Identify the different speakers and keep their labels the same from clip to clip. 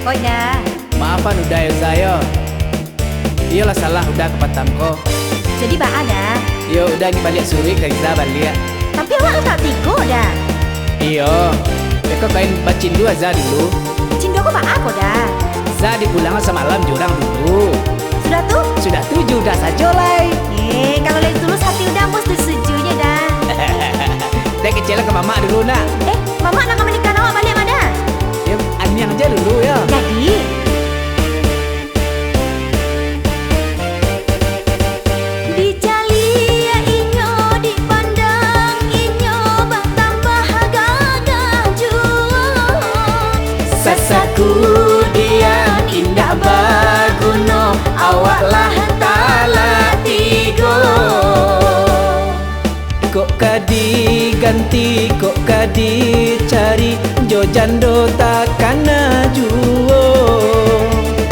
Speaker 1: Oh dah.
Speaker 2: Maafan udah ya saya. Iyalah salah udah kepatam ko.
Speaker 1: Jadi bak ada.
Speaker 2: Yo udah balik suri ke kita balik.
Speaker 1: Tapi awak tak tigo dah.
Speaker 2: Iyo. Eko kain bacin dua za dulu.
Speaker 1: Cindo aku bak aku dah.
Speaker 2: Za dipulang semalam jurang dulu.
Speaker 1: Sudah tuh?
Speaker 2: Sudah tujuh dah saja lai.
Speaker 1: Kalau lihat tulus hati udah bos setujunya dah.
Speaker 2: Dek kecil ke mama dulu nak.
Speaker 1: Mama nak menikah awak balik mana?
Speaker 2: Ya anyang aja dulu ya.
Speaker 1: Jadi.
Speaker 2: Sasakudian indah baguno awaklah tala tigo. Kok kadi ganti kok kadi cari jo jando takana juo.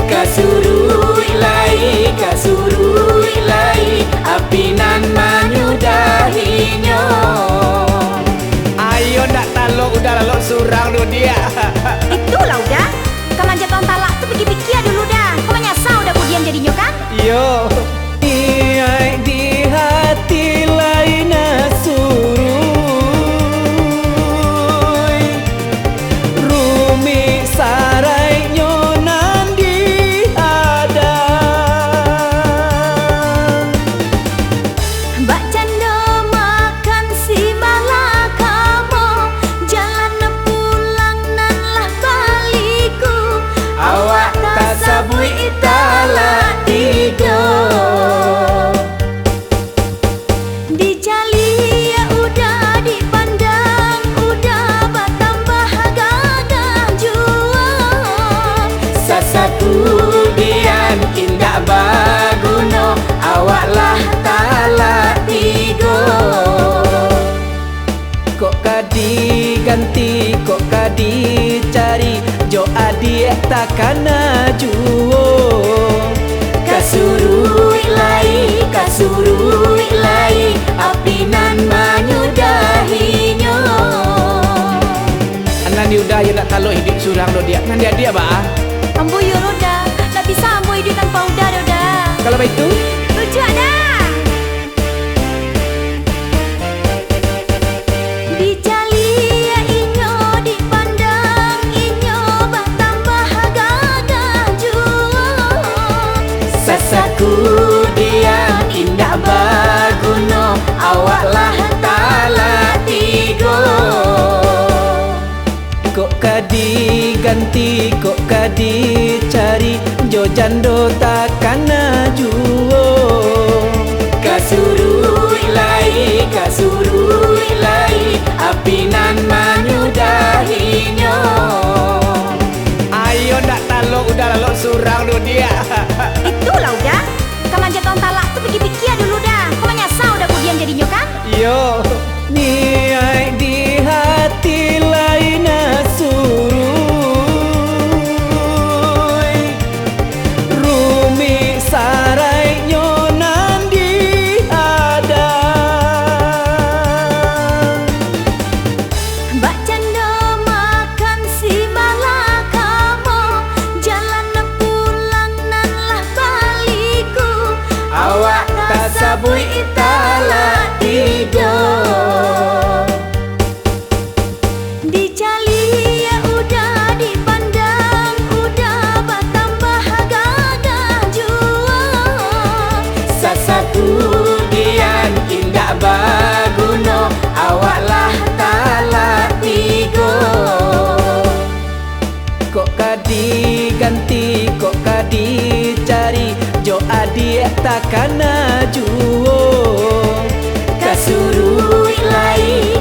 Speaker 2: Kasurui lai apinan manyudahinyo. Ayo ndak talo udah lalu surang lu dia.
Speaker 1: Itulah udah. Kemanjat tahun talak tuh pikir-pikir dulu dah. Kau menyasar udah kemudian jadinya kan?
Speaker 2: Yo, iya di hati lain surui. Rumi sarai nyonan di ada.
Speaker 1: Mbak Cando makan si malakamu. Jalan pulang nan lah baliku.
Speaker 2: Awak tak sabui itala tigo.
Speaker 1: Dicali ya udah dipandang, udah bertambah gagah jua.
Speaker 2: Sasakudian indah baguno awaklah tala tigo. Kok kadi ganti kok kadi cari jo adi takana juo. Kasurui lai apinan manyudahinyo. Anan udah ya nak talo hidup surang lo dia. Nan dia ba?
Speaker 1: Ambo yo roda, tak bisa ambo hidup tanpa udah roda.
Speaker 2: Kalau begitu
Speaker 1: Tujuh dah. Dicali ya inyo dipandang, inyo bertambah gagah jua.
Speaker 2: Sasakudian indah baguno awaklah tala tigo. Kok kadi ganti kok kadi cari jo jando takana juo. Kasurui lai apinan manyudahinyo. Ayo ndak talo udah lalu surang lu dia.
Speaker 1: Itulah udah. Kemanjat tahun talak tuh pikir-pikir dulu dah. Kau menyasar udah kemudian jadinya kan?
Speaker 2: Yo, niai di hati lain surui. Rumi sarai nyonan di ada.
Speaker 1: Mbak Cando makan si malakamu. Jalan pulang nan lah baliku.
Speaker 2: Awak tak sabui itala tigo.
Speaker 1: Dicali ya udah dipandang, udah bertambah gagah jua.
Speaker 2: Sasakudian indah baguno awaklah tala tigo. Kok kadi ganti kok kadi cari jo adi takana juo. Kasurui lai